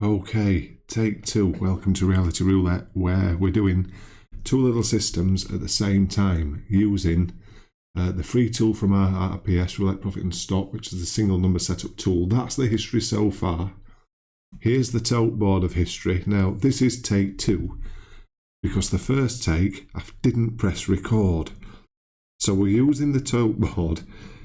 Okay, take two. Welcome to Reality Roulette, where we're doing two little systems at the same time using the free tool from our RPS, Roulette, Profit and Stop, which is the single number setup tool. That's the history so far. Here's the tote board of history. Now, this is take two, because the first take, I didn't press record. So we're using the tote board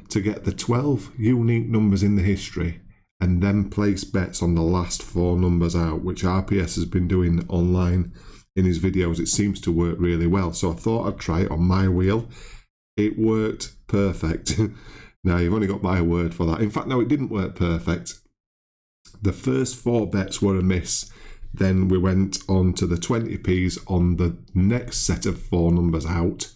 to get the 12 unique numbers in the history and then place bets on the last 4 numbers out, which RPS has been doing online in his videos. It seems to work really well. So I thought I'd try it on my wheel. It worked perfect. Now, you've only got my word for that. In fact, no, it didn't work perfect. The first 4 bets were a miss. Then we went on to the 20p's on the next set of 4 numbers out,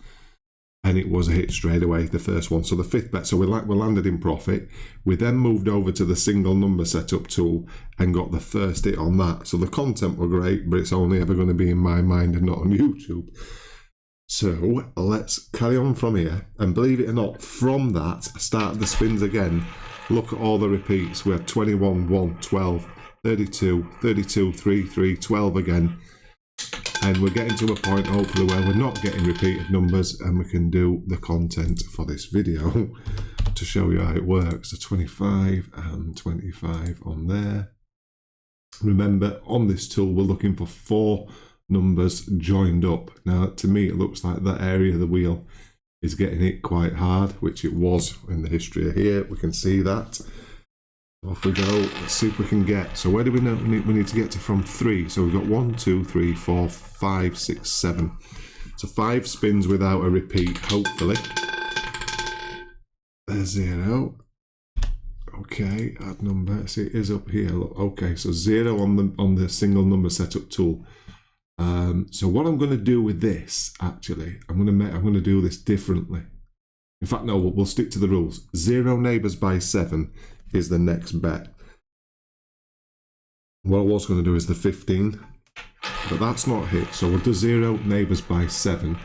and it was a hit straight away, the first one. So the 5th bet, so we landed in profit. We then moved over to the single number setup tool and got the first hit on that. So the content were great, but it's only ever going to be in my mind and not on YouTube. So let's carry on from here. And believe it or not, from that, start the spins again. Look at all the repeats. We have 21, 1, 12, 32, 32, 3, 3, 12 again. And we're getting to a point, hopefully, where we're not getting repeated numbers and we can do the content for this video to show you how it works. So 25 and 25 on there. Remember, on this tool, we're looking for 4 numbers joined up. Now, to me, it looks like that area of the wheel is getting hit quite hard, which it was in the history here. We can see that. Off we go. Let's see if we can get. So where do we know we need to get to from 3? So we've got 1, 2, 3, 4, 5, 6, 7. So 5 spins without a repeat, hopefully. There's 0. Okay, add number. See, it is up here. Look. Okay, so 0 on the single number setup tool. So what I'm going to do with this, actually, I'm going to do this differently. In fact, no, we'll stick to the rules. 0 neighbours by 7 is the next bet. What I was going to do is the 15, but that's not hit. So we'll do 0 neighbours by 7.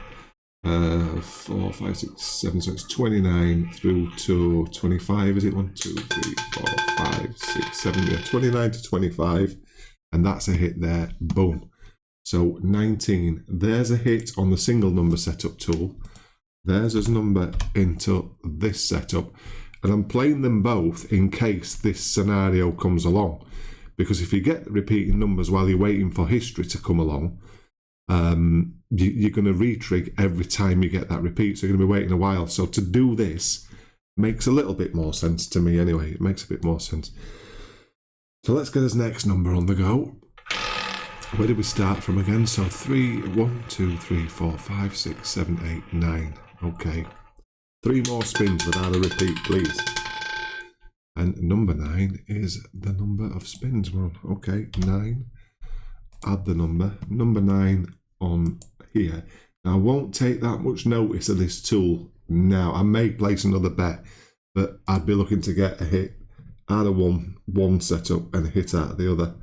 4, 5, 6, 7, so it's 29 through to 25, is it? 1, 2, 3, 4, 5, 6, 7, yeah, 29 to 25, and that's a hit there. Boom. So 19, there's a hit on the single number setup tool. There's his number into this setup. And I'm playing them both in case this scenario comes along. Because if you get repeating numbers while you're waiting for history to come along, you're going to retrig every time you get that repeat. So you're going to be waiting a while. So to do this makes a little bit more sense to me anyway. It makes a bit more sense. So let's get his next number on the go. Where did we start from again? So 1, 2, 3, 4, 5, 6, 7, 8, 9. Okay. 3 more spins without a repeat, please. And number 9 is the number of spins we're on. Okay, 9. Add the number. Number 9 on here. Now, I won't take that much notice of this tool now. I may place another bet, but I'd be looking to get a hit out of one setup and a hit out of the other.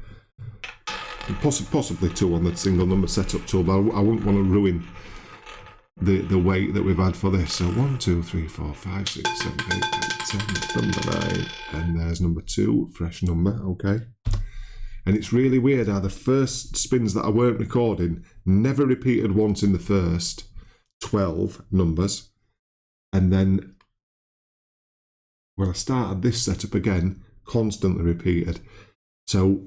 Possibly 2 on the single number setup tool, but I wouldn't want to ruin the weight that we've had for this. So 1, 2, 3, 4, 5, 6, 7, 8, 10, number 9, and there's number 2, fresh number. Okay. And it's really weird how the first spins that I weren't recording never repeated once in the first 12 numbers, and then when I started this setup again, constantly repeated. So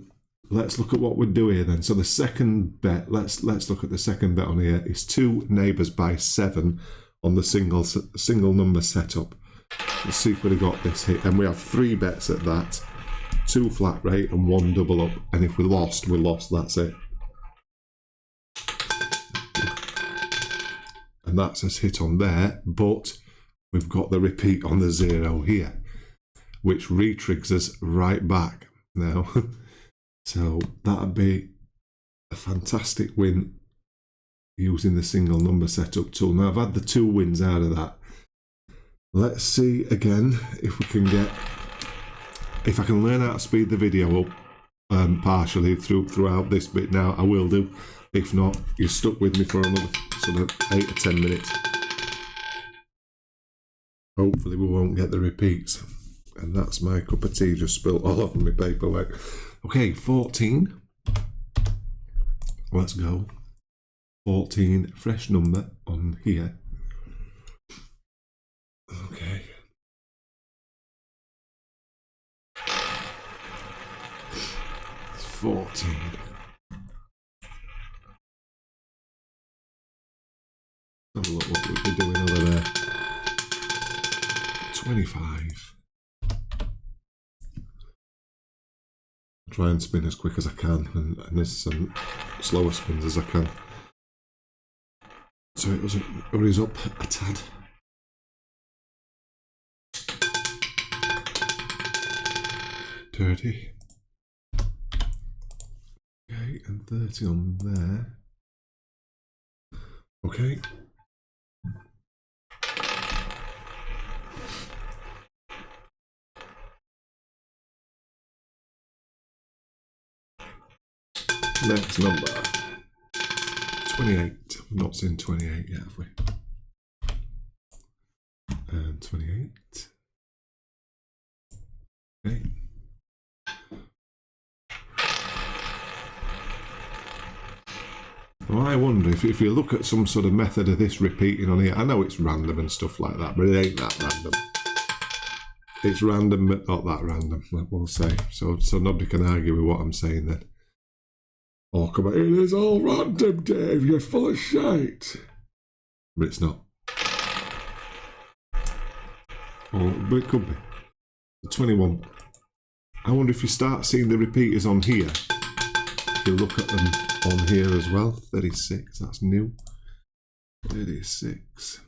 let's look at what we'd do here then. So the second bet, let's look at the second bet on here, is 2 neighbours by 7 on the single number setup. Let's see if we've got this hit. And we have 3 bets at that. 2 flat rate and 1 double up. And if we lost, that's it. And that's us hit on there, but we've got the repeat on the 0 here, which re-triggers us right back now. So that'd be a fantastic win using the single number setup tool. Now I've had the 2 wins out of that. Let's see again if we can get, if I can learn how to speed the video up partially throughout this bit. Now I will do. If not, you're stuck with me for another sort of 8 or 10 minutes. Hopefully we won't get the repeats. And that's my cup of tea just spilt all over my paperwork. Okay, 14. Let's go. 14, fresh number on here. Okay. It's 14. Have a look what we'd be doing over there. 25. Try and spin as quick as I can and as slower spins as I can. So it hurries up a tad. 30. Okay, and 30 on there. Okay. Next number. 28. We've not seen 28 yet, have we? And 28. Okay. Well, I wonder if you look at some sort of method of this repeating on here, I know it's random and stuff like that, but it ain't that random. It's random, but not that random, we'll say. So nobody can argue with what I'm saying then. Oh, come on, it is all random, Dave, you're full of shite. But it's not. Oh, but it could be. 21. I wonder if you start seeing the repeaters on here, you look at them on here as well. 36, that's new. 36.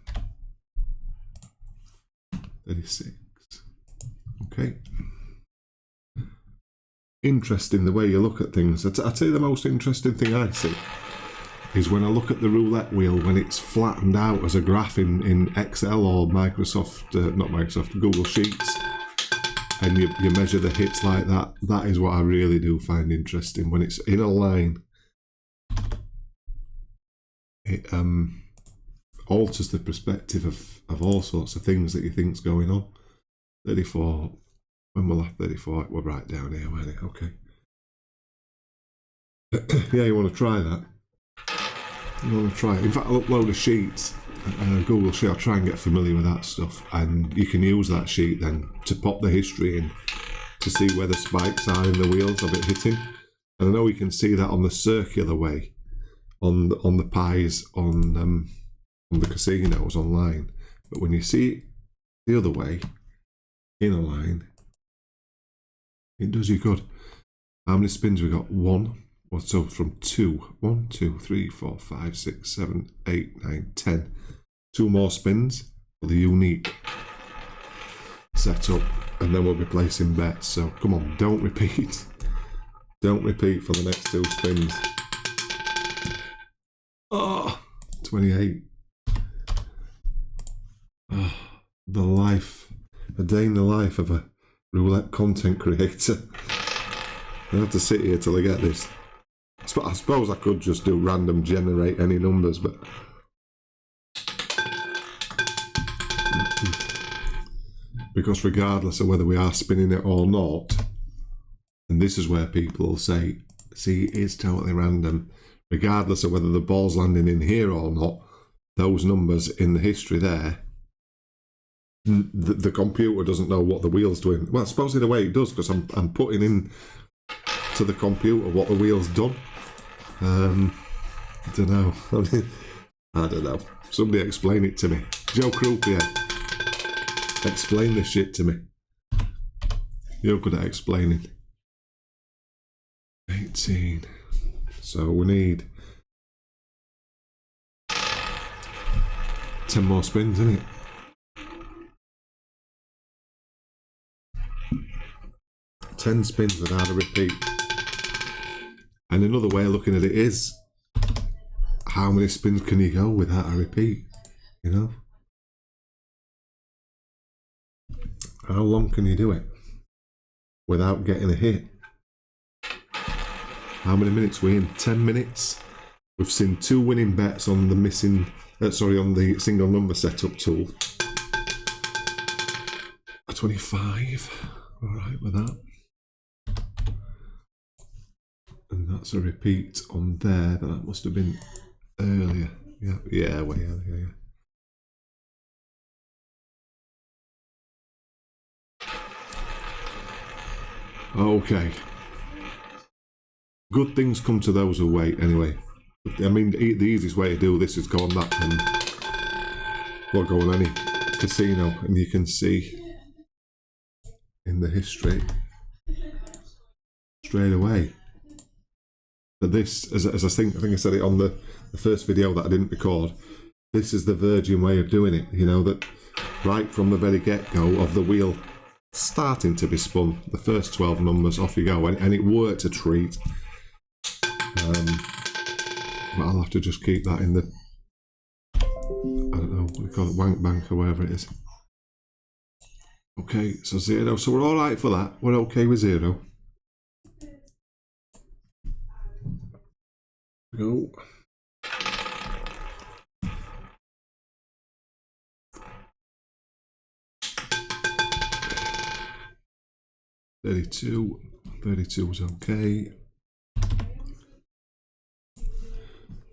36. Okay. Interesting the way you look at things. I'd tell you the most interesting thing I see is when I look at the roulette wheel when it's flattened out as a graph in Excel or Microsoft, not Microsoft, Google Sheets, and you measure the hits like that. That is what I really do find interesting. When it's in a line, it alters the perspective of all sorts of things that you think's going on. 34. When we'll have 34, we're right down here, weren't it? Okay. Yeah, you want to try that? You want to try it? In fact, I'll upload a sheet, a Google Sheet. I'll try and get familiar with that stuff, and you can use that sheet then to pop the history in to see where the spikes are in the wheels of it hitting. And I know you can see that on the circular way, on the pies, on the casinos online. But when you see it the other way, in a line, it does you good. How many spins we got? 1. Well, so from 2. 1, 2, 3, 4, 5, 6, 7, 8, 9, 10. 2 more spins for the unique setup, and then we'll be placing bets. So come on, don't repeat. Don't repeat for the next 2 spins. Oh, 28. Oh, a day in the life of a roulette content creator. I have to sit here till I get this. I suppose I could just do random generate any numbers, but because regardless of whether we are spinning it or not, and this is where people will say, see, it's totally random, regardless of whether the ball's landing in here or not, those numbers in the history there, the computer doesn't know what the wheel's doing. Well, I suppose in a way it does, because I'm putting in to the computer what the wheel's done. I don't know. I don't know. Somebody explain it to me. Joe Croupier, explain this shit to me. You're good at explaining. 18. So we need 10 more spins, isn't it? 10 spins without a repeat. And another way of looking at it is, how many spins can you go without a repeat? You know? How long can you do it without getting a hit? How many minutes are we in? 10 minutes. We've seen 2 winning bets on the on the single number setup tool. 25. All right with that. That's a repeat on there. That must have been earlier. Yeah, way earlier, yeah. Okay. Good things come to those who wait, anyway. I mean, the easiest way to do this is go on that and go on any casino, and you can see in the history straight away. But this, as I think I said it on the first video that I didn't record, this is the Virgin way of doing it, you know, that right from the very get-go of the wheel starting to be spun, the first 12 numbers, off you go, and it worked a treat. But I'll have to just keep that in the, I don't know, what do you call it, wank bank or whatever it is. Okay, so 0, so we're all right for that. We're okay with 0. Go. $32 was okay.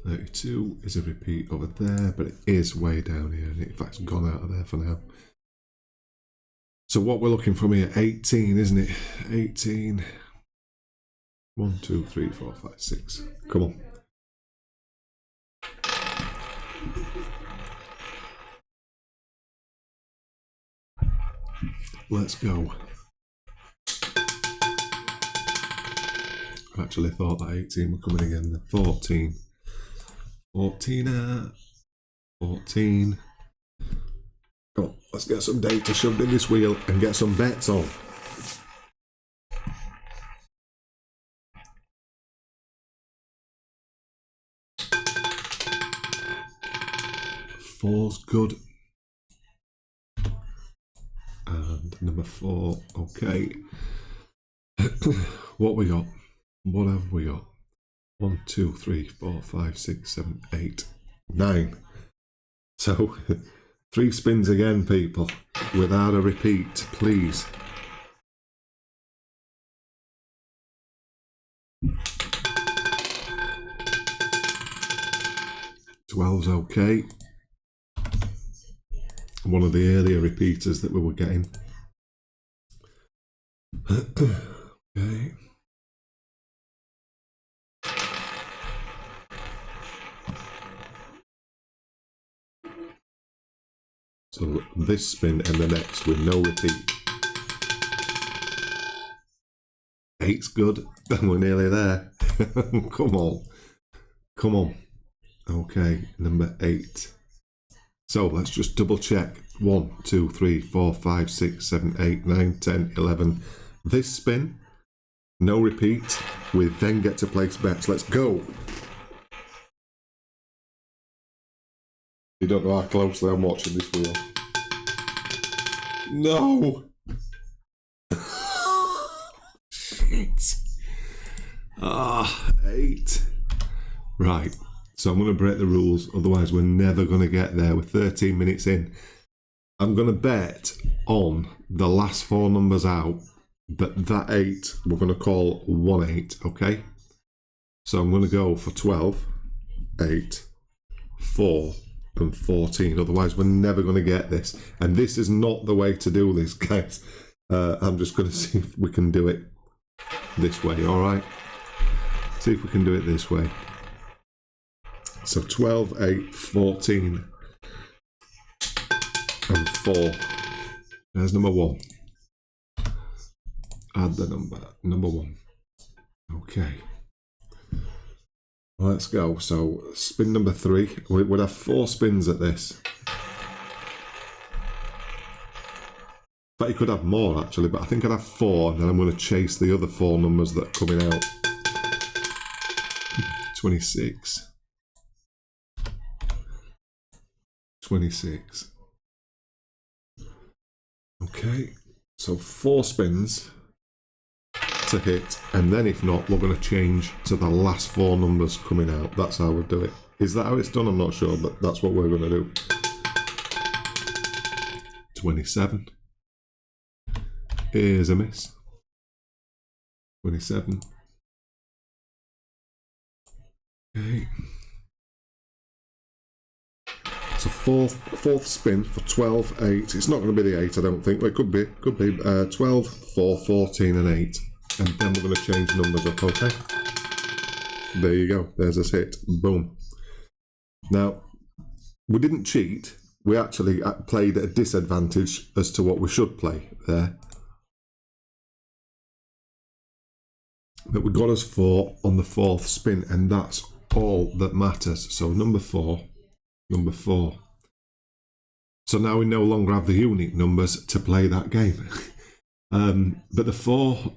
32 is a repeat over there, but it is way down here, and in fact, it's gone out of there for now. So what we're looking from here, 18, isn't it? 18. 1, 2, 3, 4, 5, 6. Come on. Let's go. I actually thought that 18 were coming again. 14. 14. 14. Come on, let's get some data shoved in this wheel and get some bets on. Four's good. And number 4, okay. What we got? What have we got? 1, 2, 3, 4, 5, 6, 7, 8, 9. So 3 spins again, people, without a repeat, please. $12's okay. One of the earlier repeaters that we were getting. Okay. So this spin and the next with no repeat. 8's good, and we're nearly there. Come on. Come on. Okay, number 8. So let's just double check. 1, 2, 3, 4, 5, 6, 7, 8, 9, 10, 11. This spin, no repeat. We then get to place bets. Let's go. You don't know how closely I'm watching this wheel. No! Shit. 8. Right. So I'm going to break the rules, otherwise we're never going to get there. We're 13 minutes in. I'm going to bet on the last 4 numbers out, but that 8 we're going to call 1-8, okay? So I'm going to go for 12, 8, 4, and 14. Otherwise we're never going to get this. And this is not the way to do this, guys. I'm just going to see if we can do it this way, all right? See if we can do it this way. So 12, 8, 14, and 4. There's number 1. Add the number 1. Okay. Let's go. So spin number 3. We'd have 4 spins at this. In fact, you could have more actually, but I think I'd have 4, and then I'm going to chase the other 4 numbers that are coming out. 26. 26. Okay, so 4 spins to hit, and then if not, we're going to change to the last 4 numbers coming out. That's how we'll do it. Is that how it's done? I'm not sure, but that's what we're going to do. 27. Here's a miss. 27. So fourth spin for 12, 8. It's not going to be the 8, I don't think. Well, it could be. 12, 4, 14 and 8. And then we're going to change numbers up, okay? There you go. There's a hit. Boom. Now, we didn't cheat. We actually played at a disadvantage as to what we should play there. But we got us 4 on the 4th spin, and that's all that matters. So number 4. So now we no longer have the unique numbers to play that game. But the 4,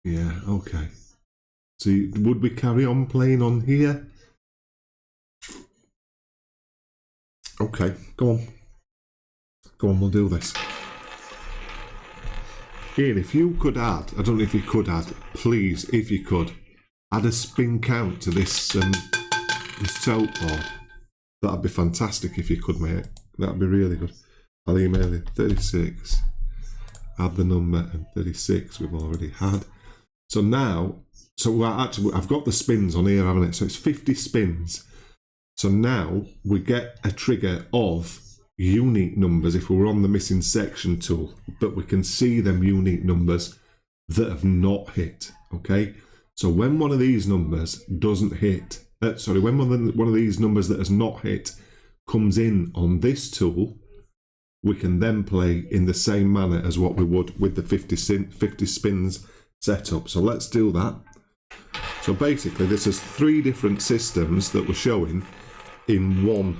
yeah, okay. So would we carry on playing on here? Okay, go on. Go on, we'll do this. Ian, if you could add, I don't know if you could add, please, if you could, add a spin count to this this tote board. That'd be fantastic if you could, mate. That'd be really good. I'll email you. 36. Add the number, and 36 we've already had. So now, actually, I've got the spins on here, haven't I? So it's 50 spins. So now we get a trigger of unique numbers if we're on the missing section tool, but we can see them unique numbers that have not hit, okay? So when one of these numbers doesn't hit, when one of these numbers that has not hit comes in on this tool, we can then play in the same manner as what we would with the 50 spins setup. So let's do that. So basically this is 3 different systems that we're showing in one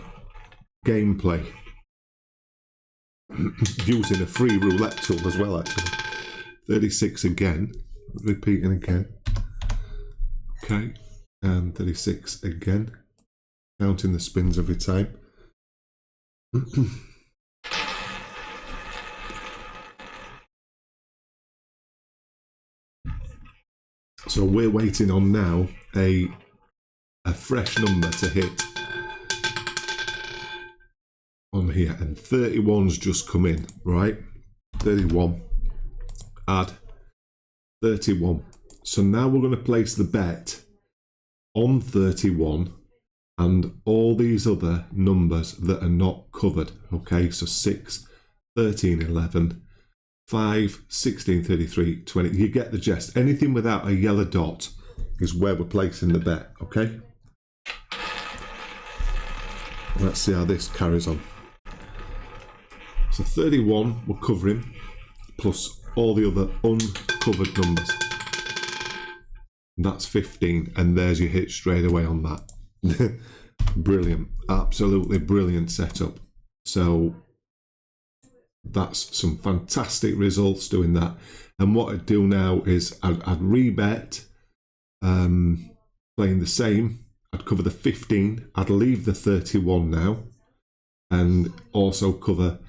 gameplay using a free roulette tool as well, actually. 36 again, repeating again. Okay, and 36 again, counting the spins every time. So we're waiting on now a fresh number to hit on here, and 31's just come in, right? 31, add 31. So now we're going to place the bet on 31 and all these other numbers that are not covered, okay? So 6, 13, 11, 5, 16, 33, 20. You get the gist. Anything without a yellow dot is where we're placing the bet, okay? Let's see how this carries on. So 31 we're covering, plus all the other uncovered numbers. And that's 15, and there's your hit straight away on that. Brilliant, absolutely brilliant setup. So that's some fantastic results doing that. And what I'd do now is I'd rebet, playing the same. I'd cover the 15, I'd leave the 31 now, and also cover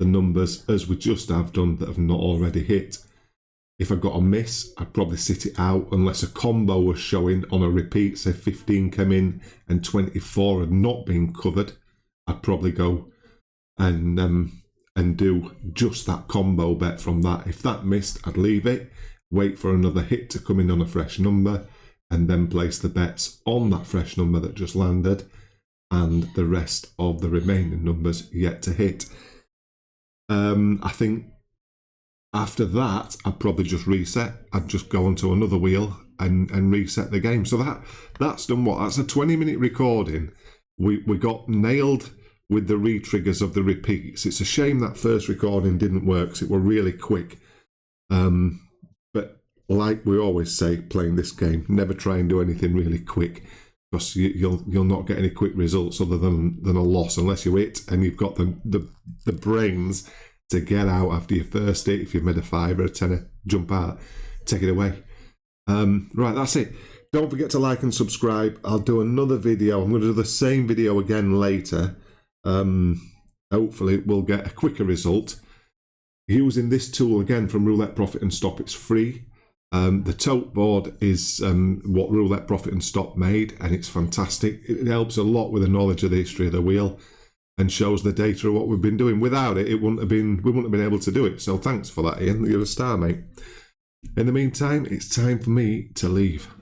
the numbers as we just have done that have not already hit. If I got a miss, I'd probably sit it out unless a combo was showing on a repeat, say 15 came in and 24 had not been covered. I'd probably go and do just that combo bet from that. If that missed, I'd leave it, wait for another hit to come in on a fresh number, and then place the bets on that fresh number that just landed and the rest of the remaining numbers yet to hit. I think after that, I'd probably just reset. I'd just go onto another wheel and reset the game. So that's done what? That's a 20-minute recording. We got nailed with the re-triggers of the repeats. It's a shame that first recording didn't work because it were really quick. But like we always say, playing this game, never try and do anything really quick, because you'll not get any quick results other than a loss unless you hit and you've got the brains to get out after your first hit. If you've made a 5 or a 10, jump out, take it away. Right, that's it. Don't forget to like and subscribe. I'll do another video. I'm going to do the same video again later. Hopefully we'll get a quicker result using this tool again from Roulette, Profit and Stop. It's free. The tote board is what Roulette, Profit and Stop made, and it's fantastic. It helps a lot with the knowledge of the history of the wheel and shows the data of what we've been doing. Without it, we wouldn't have been able to do it. So thanks for that, Ian. You're a star, mate. In the meantime, it's time for me to leave.